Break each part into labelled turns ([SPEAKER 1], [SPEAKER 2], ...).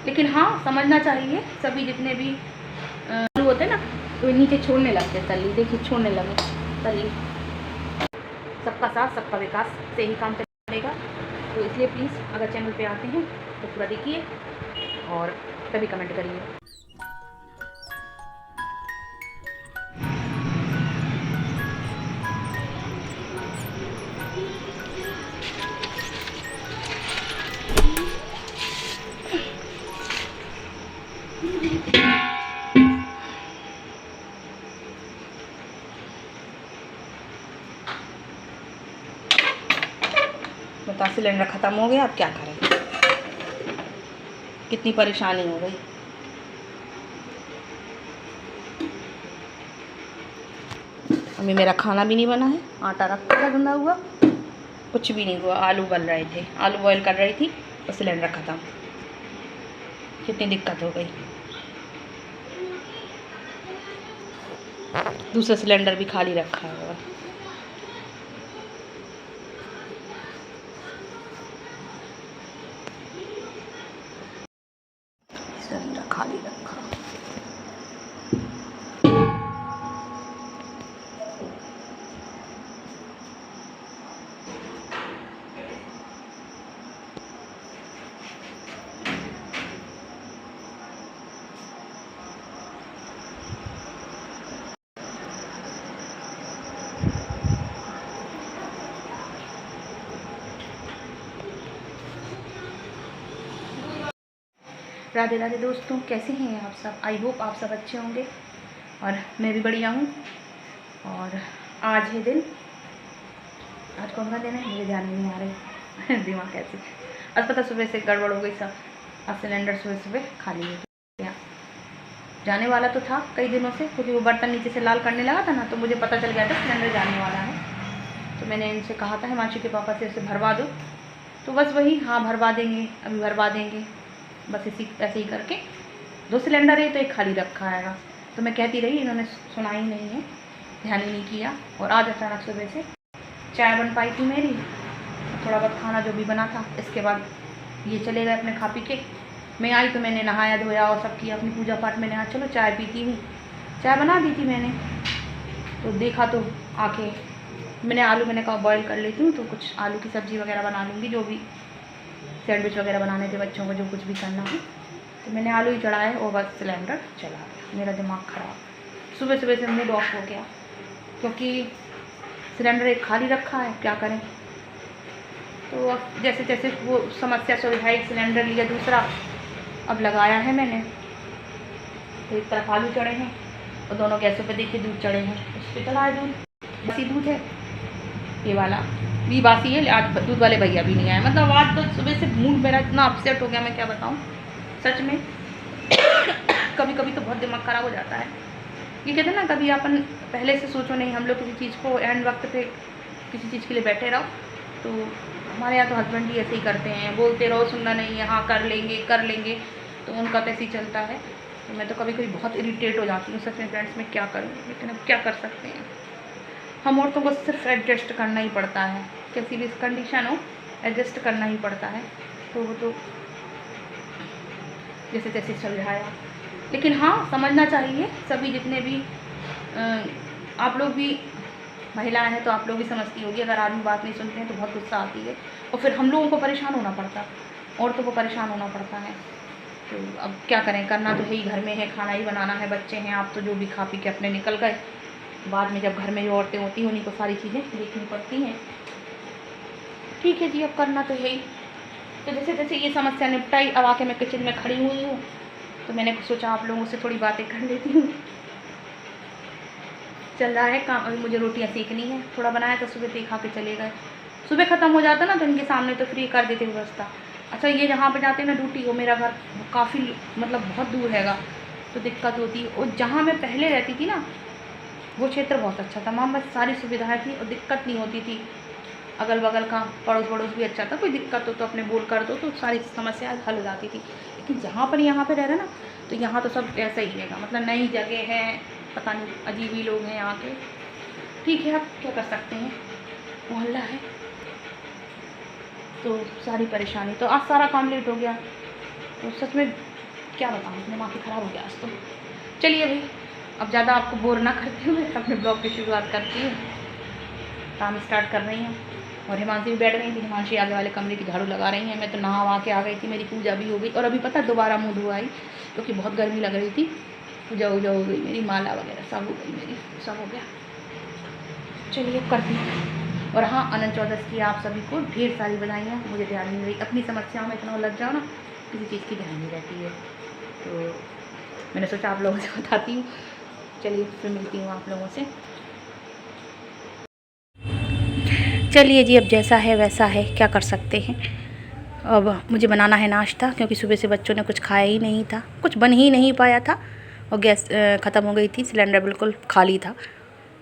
[SPEAKER 1] लेकिन हाँ समझना चाहिए, सभी जितने भी आलू होते हैं ना तो नीचे छोड़ने लगते हैं तली, देखिए छोड़ने लगे तली। सबका साथ सबका विकास से ही काम चलेगा, तो इसलिए प्लीज़ अगर चैनल पे आते हैं तो पूरा देखिए और तभी कमेंट करिए। बता, सिलेंडर ख़त्म हो गया, अब क्या करें, कितनी परेशानी हो गई। अभी मेरा खाना भी नहीं बना है, आटा रखा था गंदा हुआ, कुछ भी नहीं हुआ। आलू बन रहे थे, आलू बॉयल कर रही थी और सिलेंडर ख़त्म, कितनी दिक्कत हो गई। दूसरा सिलेंडर भी खाली रखा है। सिलेंडर खाली रखा। राधे राधे दोस्तों, कैसे हैं आप सब? आई होप आप सब अच्छे होंगे और मैं भी बढ़िया हूँ। और आज है दिन, आज कौन सा दिन है मुझे ध्यान नहीं आ रहा दिमाग कैसे, आज पता सुबह से गड़बड़ हो गई सब। आज सिलेंडर सुबह सुबह खाली हो गया, जाने वाला तो था कई दिनों से, क्योंकि वो बर्तन नीचे से लाल करने लगा था ना, तो मुझे पता चल गया था सिलेंडर जाने वाला है। तो मैंने इनसे कहा था, हिमांशु के पापा से, उसे भरवा दो। तो बस वही, हाँ भरवा देंगे, अभी भरवा देंगे, बस इसी ऐसे ही करके। 2 सिलेंडर है तो एक खाली रखा है। तो मैं कहती रही, इन्होंने सुना ही नहीं है, ध्यान ही नहीं किया। और आज अचानक सुबह से चाय बन पाई थी मेरी, थोड़ा बहुत खाना जो भी बना था, इसके बाद ये चले गए अपने खा पी के। मैं आई तो मैंने नहाया धोया और सब किया, अपनी पूजा पाठ मैंने, हाँ चलो चाय पीती हूँ, चाय बना दी थी मैंने। तो देखा तो आके मैंने आलू, मैंने कहा बॉयल कर लेती हूँ, तो कुछ आलू की सब्ज़ी वगैरह बना लूँगी, जो भी सैंडविच वगैरह बनाने थे बच्चों को, जो कुछ भी करना है। तो मैंने आलू ही चढ़ाए और बस सिलेंडर चला गया। मेरा दिमाग ख़राब, सुबह सुबह से मूड ऑफ हो गया, क्योंकि सिलेंडर एक खाली रखा है, क्या करें। तो अब जैसे जैसे वो समस्या सुलझाई, सिलेंडर लिया दूसरा, अब लगाया है मैंने। तो एक तरफ आलू चढ़े हैं और दोनों गैसों पे देखिए दूध चढ़े हैं, उस पर चला है दूध, बासी दूध है ये वाला भी, बासी है। आज दूध वाले भैया भी नहीं आए, मतलब आज तो सुबह से मूड मेरा इतना अपसेट हो गया, मैं क्या बताऊँ सच में। कभी कभी तो बहुत दिमाग ख़राब हो जाता है। ये कहते हैं ना, कभी अपन पहले से सोचो नहीं, हम लोग किसी चीज़ को एंड वक्त पे किसी चीज़ के लिए बैठे रहो। तो हमारे यहाँ तो हस्बैंड भी ऐसे ही करते हैं, बोलते रहो, सुनना नहीं है, हाँ कर लेंगे, तो उनका तो ऐसे ही चलता है। तो मैं तो कभी कभी बहुत इरिटेट हो जाती हूँ सच में फ्रेंड्स, में क्या करूँ, लेकिन अब क्या कर सकते हैं। हम औरतों को सिर्फ एडजस्ट करना ही पड़ता है, कैसी भी कंडीशन हो एडजस्ट करना ही पड़ता है। तो वो तो जैसे तैसे सुलझाया, लेकिन हाँ समझना चाहिए, सभी जितने भी आप लोग भी महिलाएं हैं तो आप लोग भी समझती होगी, अगर आदमी बात नहीं सुनते हैं तो बहुत गुस्सा आती है, और फिर हम लोगों को परेशान होना पड़ता है, औरतों को परेशान होना पड़ता है। तो अब क्या करें, करना तो है ही, घर में है, खाना ही बनाना है, बच्चे हैं, आप तो जो भी खा पी के अपने निकल गए। बाद में जब घर में जो औरतें होती हैं उन्हीं को सारी चीज़ें देखनी पड़ती हैं। ठीक है जी, अब करना तो है ही। तो जैसे जैसे ये समस्या निपटाई, अब आके मैं किचन में खड़ी हुई हूँ, तो मैंने सोचा आप लोगों से थोड़ी बातें कर लेती हूँ। चल रहा है काम, अभी मुझे रोटियाँ सेकनी है, थोड़ा बनाया था सुबह, खा के चले गए। सुबह ख़त्म हो जाता ना तो इनके सामने तो फ्री कर देते व्यवस्था। अच्छा, ये जहाँ पे जाते हैं ना ड्यूटी, वो मेरा घर काफ़ी मतलब बहुत दूर हैगा, तो दिक्कत होती है। और जहाँ मैं पहले रहती थी ना, वो क्षेत्र बहुत अच्छा था, वहाँ बस सारी सुविधाएँ थी और दिक्कत नहीं होती थी। अगल बगल का पड़ोस भी अच्छा था, कोई दिक्कत हो तो अपने बोल कर दो तो सारी समस्याएं हल हो जाती थी। लेकिन जहाँ पर यहाँ पे रह रहे ना, तो यहाँ तो सब ऐसा ही रहेगा, मतलब नई जगह है, पता नहीं अजीब ही लोग हैं यहाँ के। ठीक है, अब क्या कर सकते हैं, मोहल्ला है तो सारी परेशानी। तो आज सारा काम लेट हो गया, तो सच में क्या बताऊँ, दिमाग ही ख़राब हो गया आज तो। चलिए भाई, अब ज़्यादा आपको बोर ना करती हूँ, मैं अपने ब्लॉग की शुरुआत करती हूँ। काम स्टार्ट कर रही हूँ और हिमांशी भी बैठ गई थी। हिमांशी आगे वाले कमरे की झाड़ू लगा रही हैं। मैं तो नहा वहा के आ गई थी, मेरी पूजा भी हो गई। और अभी पता दोबारा मुँह धो आई क्योंकि बहुत गर्मी लग रही थी। पूजा वूजा हो गई मेरी, माला वगैरह सब हो गई मेरी, सब हो गया। चलिए करती हूँ। और हाँ, अनंत चौदस की आप सभी को ढेर सारी बधाइयाँ। मुझे ध्यान नहीं रही, अपनी समस्याओं में इतना उलझ जाओ ना, किसी चीज़ की ध्यान नहीं रहती है। तो मैंने सोचा आप लोगों से बताती हूँ। चलिए फिर मिलती हूँ आप लोगों से। चलिए जी, अब जैसा है वैसा है, क्या कर सकते हैं। अब मुझे बनाना है नाश्ता क्योंकि सुबह से बच्चों ने कुछ खाया ही नहीं था, कुछ बन ही नहीं पाया था और गैस ख़त्म हो गई थी, सिलेंडर बिल्कुल खाली था।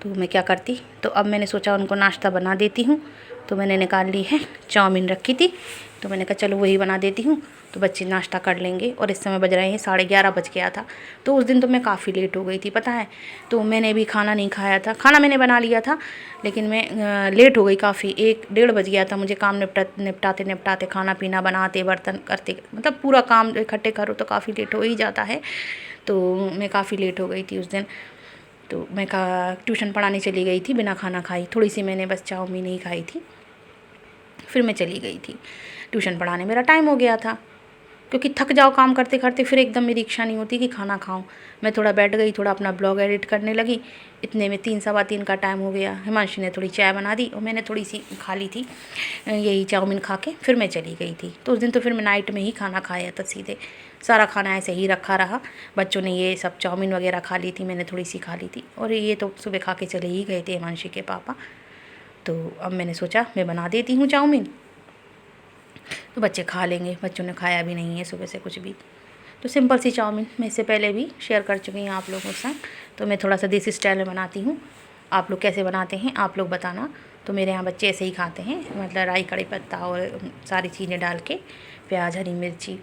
[SPEAKER 1] तो मैं क्या करती, तो अब मैंने सोचा उनको नाश्ता बना देती हूँ। तो मैंने निकाल ली है, चाउमीन रखी थी तो मैंने कहा चलो वही बना देती हूँ, तो बच्चे नाश्ता कर लेंगे। और इस समय बज रहे हैं 11:30 बज गया था। तो उस दिन तो मैं काफ़ी लेट हो गई थी पता है। तो मैंने भी खाना नहीं खाया था, खाना मैंने बना लिया था लेकिन मैं लेट हो गई काफ़ी, 1-1:30 बज गया था मुझे काम निपटाते खाना पीना बनाते बर्तन करते, मतलब पूरा काम इकट्ठे करो तो काफ़ी लेट हो ही जाता है। तो मैं काफ़ी लेट हो गई थी उस दिन। तो मैं ट्यूशन पढ़ाने चली गई थी बिना खाना खाई, थोड़ी सी मैंने बस चाउमीन ही खाई थी, फिर मैं चली गई थी ट्यूशन पढ़ाने। मेरा टाइम हो गया था क्योंकि थक जाओ काम करते करते, फिर एकदम मेरी इच्छा नहीं होती कि खाना खाऊं। मैं थोड़ा बैठ गई, थोड़ा अपना ब्लॉग एडिट करने लगी। इतने में 3-3:15 का टाइम हो गया। हिमांशी ने थोड़ी चाय बना दी और मैंने थोड़ी सी खा ली थी यही चाउमीन खा के, फिर मैं चली गई थी। तो उस दिन तो फिर मैं नाइट में ही खाना खाया था सीधे, सारा खाना ऐसे ही रखा रहा। बच्चों ने ये सब चाउमीन वगैरह खा ली थी, मैंने थोड़ी सी खा ली थी और ये तो सुबह खा के चले ही गए थे हिमांशी के पापा। तो अब मैंने सोचा मैं बना देती हूँ चाउमीन, तो बच्चे खा लेंगे। बच्चों ने खाया भी नहीं है सुबह से कुछ भी। तो सिंपल सी चाउमीन मैं इससे पहले भी शेयर कर चुकी हूँ आप लोगों के साथ। तो मैं थोड़ा सा देसी स्टाइल में बनाती हूँ, आप लोग कैसे बनाते हैं आप लोग बताना। तो मेरे यहाँ बच्चे ऐसे ही खाते हैं, मतलब राई कड़ी पत्ता और सारी चीज़ें डाल के, प्याज हरी मिर्ची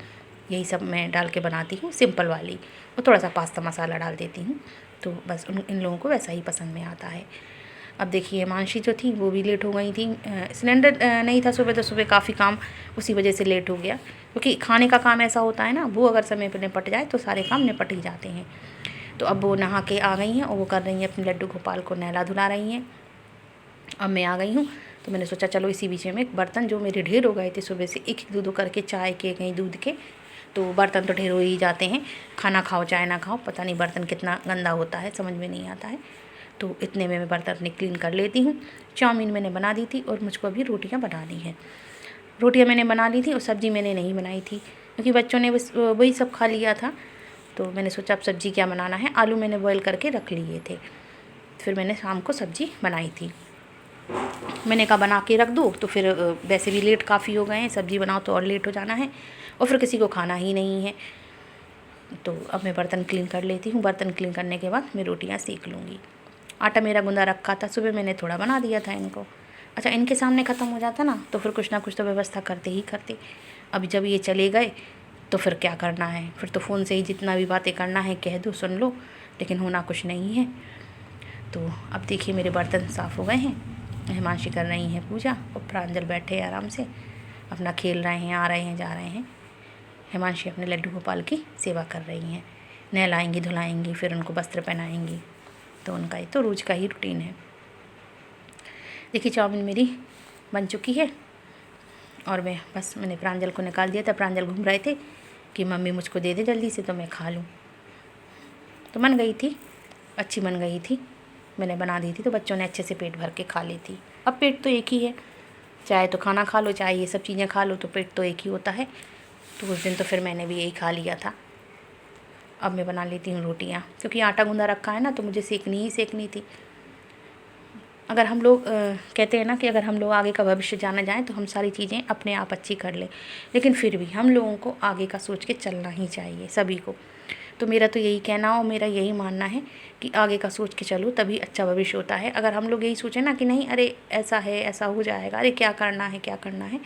[SPEAKER 1] यही सब मैं डाल के बनाती हूँ सिंपल वाली, और थोड़ा सा पास्ता मसाला डाल देती हूँ। तो बस इन लोगों को वैसा ही पसंद में आता है। अब देखिए मानसी जो थी वो भी लेट हो गई थी, सिलेंडर नहीं था सुबह, तो सुबह काफ़ी काम उसी वजह से लेट हो गया। क्योंकि खाने का काम ऐसा होता है ना, वो अगर समय पर निपट जाए तो सारे काम निपट ही जाते हैं। तो अब वो नहा के आ गई हैं और वो कर रही हैं अपने लड्डू गोपाल को नहला धुला रही हैं। अब मैं आ गई हूँ तो मैंने सोचा चलो इसी बीच में एक बर्तन जो मेरे ढेर हो गए थे सुबह से, एक दो करके चाय के कहीं दूध के, तो बर्तन तो ढेर हो ही जाते हैं। खाना खाओ चाय ना खाओ, पता नहीं बर्तन कितना गंदा होता है, समझ में नहीं आता है। तो इतने में मैं बर्तन अपने क्लीन कर लेती हूँ। चाउमीन मैंने बना दी थी और मुझको अभी रोटियाँ बनानी हैं। रोटियाँ मैंने बना ली थी और सब्ज़ी मैंने नहीं बनाई थी क्योंकि बच्चों ने बस वही सब खा लिया था। तो मैंने सोचा अब सब्ज़ी क्या बनाना है, आलू मैंने बॉयल करके रख लिए थे, फिर मैंने शाम को सब्ज़ी बनाई थी। मैंने कहा बना के रख दूँ, तो फिर वैसे भी लेट काफ़ी हो गए हैं, सब्ज़ी बनाओ तो और लेट हो जाना है और फिर किसी को खाना ही नहीं है। तो अब मैं बर्तन क्लीन कर लेती हूँ, बर्तन क्लीन करने के बाद मैं रोटियाँ सेक लूँगी। आटा मेरा गूंदा रखा था, सुबह मैंने थोड़ा बना दिया था इनको। अच्छा, इनके सामने ख़त्म हो जाता ना तो फिर कुछ ना कुछ तो व्यवस्था करते ही करते। अभी जब ये चले गए तो फिर क्या करना है, फिर तो फ़ोन से ही जितना भी बातें करना है कह दो सुन लो, लेकिन होना कुछ नहीं है। तो अब देखिए मेरे बर्तन साफ़ हो गए हैं, हिमांशी कर रही हैं पूजा और प्रांजल बैठे आराम से अपना खेल रहे हैं, आ रहे हैं जा रहे हैं। हिमांशी अपने लड्डू गोपाल की सेवा कर रही हैं, नहलाएंगी धुलाएंगी फिर उनको वस्त्र पहनाएंगी। तो उनका ये तो रोज़ का ही रूटीन है। देखिए चाउमीन मेरी बन चुकी है और मैंने प्रांजल को निकाल दिया था। प्रांजल घूम रहे थे कि मम्मी मुझको दे दे जल्दी से तो मैं खा लूँ। तो बन गई थी, अच्छी बन गई थी, मैंने बना दी थी तो बच्चों ने अच्छे से पेट भर के खा ली थी। अब पेट तो एक ही है, चाहे तो खाना खा लो चाहे ये सब चीज़ें खा लो, तो पेट तो एक ही होता है। तो उस दिन तो फिर मैंने भी यही खा लिया था। अब मैं बना लेती हूँ रोटियाँ, क्योंकि आटा गूंदा रखा है ना तो मुझे सेकनी ही सेकनी थी। अगर हम लोग कहते हैं ना कि अगर हम लोग आगे का भविष्य जाना जाएँ तो हम सारी चीज़ें अपने आप अच्छी कर लें, लेकिन फिर भी हम लोगों को आगे का सोच के चलना ही चाहिए सभी को। तो मेरा तो यही कहना और मेरा यही मानना है कि आगे का सोच के चलो तभी अच्छा भविष्य होता है। अगर हम लोग यही सोचें ना कि नहीं अरे ऐसा है ऐसा हो जाएगा, अरे क्या करना है,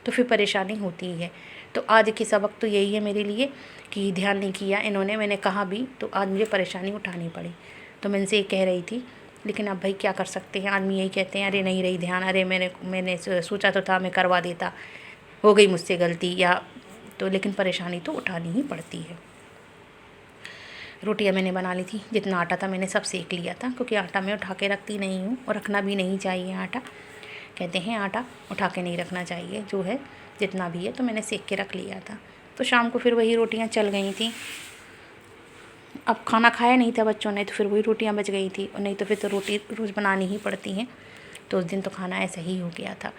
[SPEAKER 1] तो फिर परेशानी होती ही है। तो आज की सबक तो यही है मेरे लिए कि ध्यान नहीं किया इन्होंने, मैंने कहा भी तो आज मुझे परेशानी उठानी पड़ी। तो मैं इनसे ये कह रही थी, लेकिन अब भाई क्या कर सकते हैं, आदमी यही कहते हैं अरे नहीं रही ध्यान, अरे मैंने सोचा तो था मैं करवा देता, हो गई मुझसे गलती या तो, लेकिन परेशानी तो उठानी ही पड़ती है। रोटियां मैंने बना ली थी, जितना आटा था मैंने सब सेक लिया था, क्योंकि आटा मैं उठा के रखती नहीं हूँ और रखना भी नहीं चाहिए। आटा कहते हैं आटा उठा के नहीं रखना चाहिए, जो है जितना भी है, तो मैंने सेक के रख लिया था। तो शाम को फिर वही रोटियां चल गई थी। अब खाना खाया नहीं था बच्चों ने, तो फिर वही रोटियां बच गई थी, और नहीं तो फिर तो रोटी रोज़ बनानी ही पड़ती हैं। तो उस दिन तो खाना ऐसा ही हो गया था।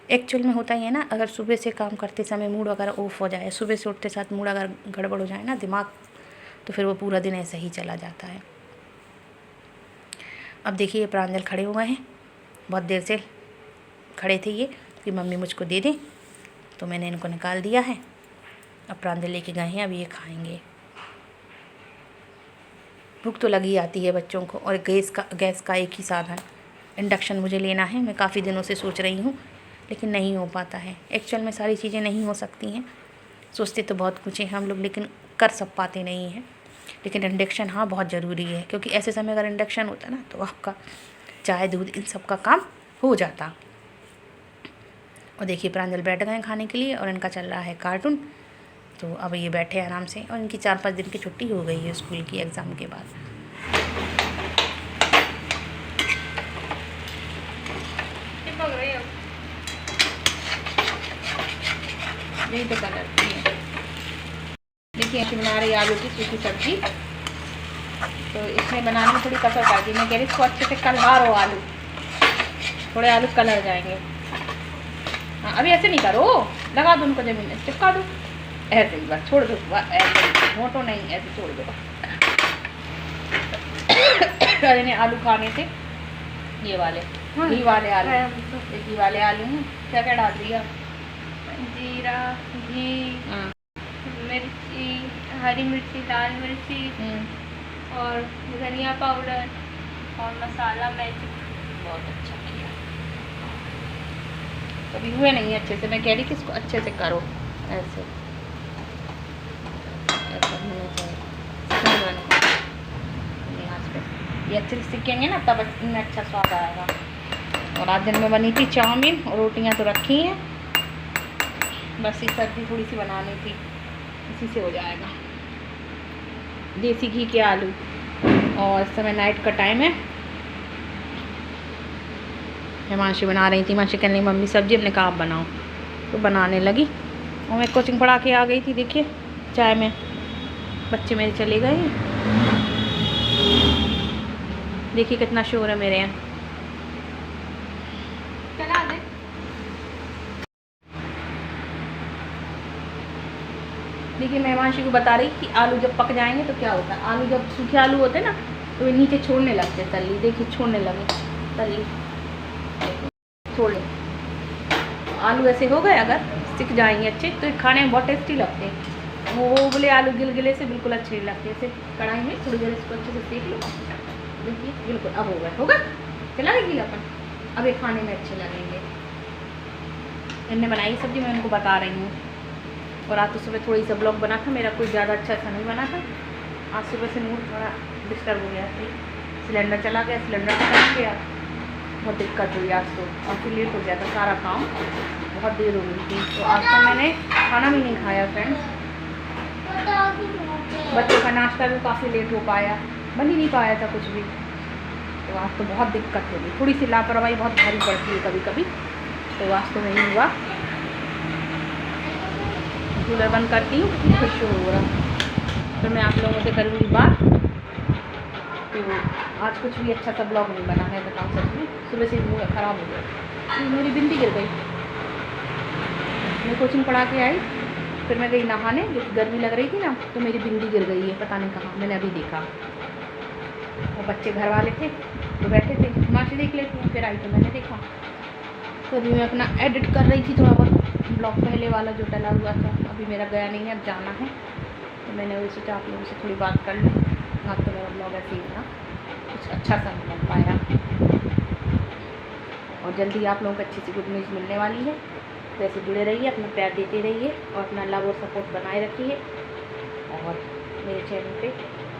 [SPEAKER 1] एक्चुअल में होता ही है ना, अगर सुबह से काम करते समय मूड अगर ऑफ हो जाए, सुबह से उठते साथ मूड अगर गड़बड़ हो जाए ना दिमाग, तो फिर वो पूरा दिन ऐसा ही चला जाता है। अब देखिए प्रांजल खड़े हुए हैं, बहुत देर से खड़े थे ये कि मम्मी मुझको दे दें, तो मैंने इनको निकाल दिया है। अब प्रांजल लेके गए हैं, अब ये खाएंगे। भूख तो लगी आती है बच्चों को, और गैस का एक ही साधन इंडक्शन मुझे लेना है। मैं काफ़ी दिनों से सोच रही हूँ, लेकिन नहीं हो पाता है। एक्चुअल में सारी चीज़ें नहीं हो सकती हैं, सोचते तो बहुत कुछ है हम लोग, लेकिन कर सब पाते नहीं हैं। लेकिन इंडक्शन हाँ बहुत ज़रूरी है, क्योंकि ऐसे समय अगर इंडक्शन होता ना तो आपका चाय दूध इन सब का काम हो जाता। और देखिए प्रांजल बैठ गए खाने के लिए, और इनका चल रहा है कार्टून। तो अब ये बैठे आराम से, और इनकी 4-5 दिन की छुट्टी हो गई है स्कूल की एग्ज़ाम के बाद। यही तो कलर है। देखिए ऐसे बना रही आलू की सूखी सब्जी, तो इसमें बनाने में थोड़ी कसर कर दी। मैं कह रही इसको अच्छे से कलवारो आलू, थोड़े आलू कलर जाएंगे। हाँ अभी ऐसे नहीं करो, लगा दो उनको जमीन में, चिपका दो, ऐसे ही बस छोड़ दो, ऐसे मोटो नहीं, ऐसे छोड़ दो। अरे ने आलू खाने थे ये वाले, घी वाले आलू, घी वाले आलू हैं। क्या क्या डाल दिया?
[SPEAKER 2] जीरा, घी, मिर्ची, हरी मिर्ची, लाल मिर्ची और धनिया पाउडर और मसाला मैजिक।
[SPEAKER 1] बहुत अच्छा किया। कभी हुए नहीं अच्छे से, मैं कह रही कि इसको अच्छे से करो, ऐसे ऐसा होना चाहिए। ये अच्छे से सीखेंगे ना तब इनमें अच्छा स्वाद आएगा। और आज दिन में बनी थी चाउमीन, और रोटियां तो रखी हैं, बस ये सब्जी थोड़ी सी बनानी थी, इसी से हो जाएगा। देसी घी के आलू। और इस समय नाइट का टाइम है। हिमांशी बना रही थी, हिमांशी कहने लगी मम्मी सब्जी, हमने कहा आप बनाओ, तो बनाने लगी। और मैं कोचिंग पढ़ा के आ गई थी। देखिए चाय में बच्चे मेरे चले गए हैं, देखिए कितना शोर है मेरे यहाँ।
[SPEAKER 2] चला दे।
[SPEAKER 1] देखिए मैं हिमांशी को बता रही कि आलू जब पक जाएंगे तो क्या होता है। आलू जब सूखे आलू होते हैं ना तो वे नीचे छोड़ने लगते हैं तली, देखिए छोड़ने लगे तली, छोड़े। आलू ऐसे हो गए, अगर सिक जाएंगे अच्छे तो खाने में बहुत टेस्टी लगते हैं। वो बोले आलू गिलगिले से बिल्कुल अच्छे नहीं लगते। ऐसे कढ़ाई में थोड़ी देर इसको अच्छे से सेक लो, देखिए बिल्कुल अब हो गए चला गया गीलापन, अब ये खाने में अच्छे लगेंगे। इनने बनाई सब्जी, मैं उनको बता रही हूँ। और आज तो सुबह थोड़ी सा ब्लॉग बना था मेरा, कोई ज़्यादा अच्छा सा नहीं बना था। आज सुबह से मूड थोड़ा डिस्टर्ब हो गया था, सिलेंडर चला गया, सिलेंडर खत्म गया, बहुत दिक्कत हुई आज तो, और फिर लेट हो गया था सारा काम, बहुत देर हो गई थी। तो आज तो मैंने खाना भी नहीं खाया फ्रेंड्स। बच्चों का नाश्ता भी काफ़ी लेट हो पाया, बन ही नहीं पाया था कुछ भी। तो आज तो बहुत दिक्कत हो गई, थोड़ी सी लापरवाही बहुत भारी पड़ती है कभी कभी। तो आज तो नहीं हुआ। कूलर बंद करती हूँ, कितनी खुश हो रहा। फिर मैं आप लोगों से करूँगी बात। तो आज कुछ भी अच्छा सा ब्लॉग नहीं बना है, बताऊँ सच में। सुबह से मूड ख़राब हो गया, मेरी बिंदी गिर गई। मैं कोचिंग पढ़ा के आई, फिर मैं गई नहाने, क्योंकि गर्मी लग रही थी ना, तो मेरी बिंदी गिर गई है, पता नहीं कहाँ, मैंने अभी देखा। और बच्चे घर वाले थे तो बैठे थे, माँ से देख लेती हूँ, फिर आई तो मैंने देखा। तो अभी मैं अपना एडिट कर रही थी थोड़ा बहुत ब्लॉग, पहले वाला जो डला हुआ था, अभी मेरा गया नहीं है, अब जाना है। तो मैंने वही सोचा आप लोगों से थोड़ी बात कर लूँ। आज तो मेरा ब्लॉग ऐसे ही था, कुछ अच्छा सा नहीं बन पाया। और जल्दी आप लोगों को अच्छी सी गुड न्यूज़ मिलने वाली है। तो ऐसे जुड़े रहिए, अपना प्यार देते रहिए, और अपना लव और सपोर्ट बनाए रखिए। और मेरे चैनल पे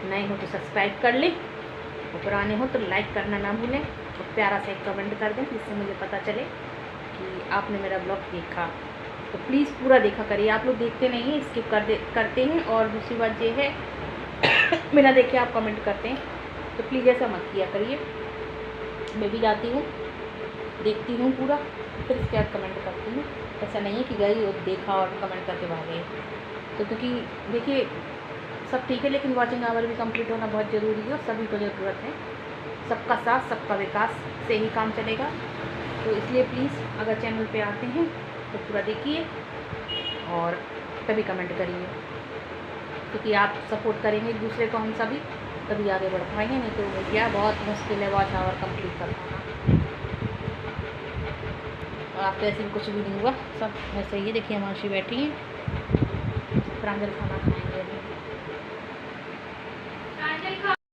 [SPEAKER 1] नए हो तो सब्सक्राइब कर लें, और पुराने हो तो लाइक करना ना भूलें, और प्यारा सा एक कमेंट कर दें, जिससे मुझे पता चले कि आपने मेरा ब्लॉग देखा। तो प्लीज़ पूरा देखा करिए, आप लोग देखते नहीं हैं, स्किप करते हैं। और दूसरी बात ये है बिना देखे आप कमेंट करते हैं, तो प्लीज़ ऐसा मत किया करिए। मैं भी जाती हूँ, देखती हूँ पूरा, फिर इसके बाद कमेंट करती हूँ। ऐसा नहीं है कि गई और देखा और कमेंट करके भागे। तो क्योंकि देखिए सब ठीक है, लेकिन वॉचिंग आवर भी कंप्लीट होना बहुत ज़रूरी है और सभी को ज़रूरत है। सबका साथ सबका विकास से ही काम चलेगा। तो इसलिए प्लीज़ अगर चैनल पे आते हैं तो पूरा देखिए और तभी कमेंट करिए, क्योंकि आप सपोर्ट करेंगे एक दूसरे को, हम सभी तभी आगे बढ़ पाएंगे। नहीं तो भैया बहुत मुश्किल है वॉच आवर कंप्लीट कर पाना। और आप तो ऐसे भी कुछ भी नहीं हुआ, सब ऐसे ही। देखिए हिमांशी बैठी हैं, प्रांजल खाना खा